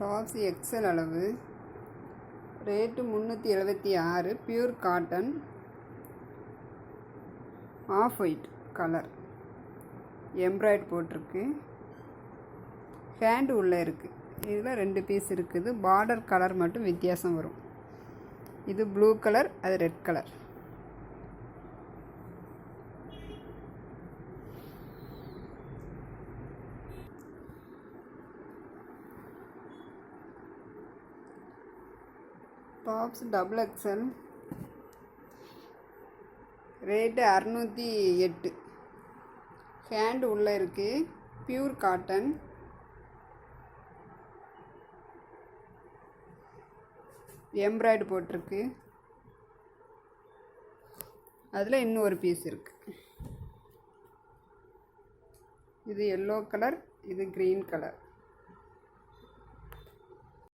Tops XL அளவு, rate 376, pure cotton, off white colour, embroidery போட்டிருக்கு, hand உள்ளே இருக்குது. இதில் 2 பீஸ் இருக்குது. பார்டர் கலர் மட்டும் வித்தியாசம் வரும். இது ப்ளூ கலர், அது red colour. Tops double XL, rate 608, hand உள்ளே இருக்குது, பியூர் காட்டன், எம்ப்ராய்டு போட்டிருக்கு. அதில் இன்னும் ஒரு பீஸ் இருக்குது. இது எல்லோ கலர், இது க்ரீன் கலர்.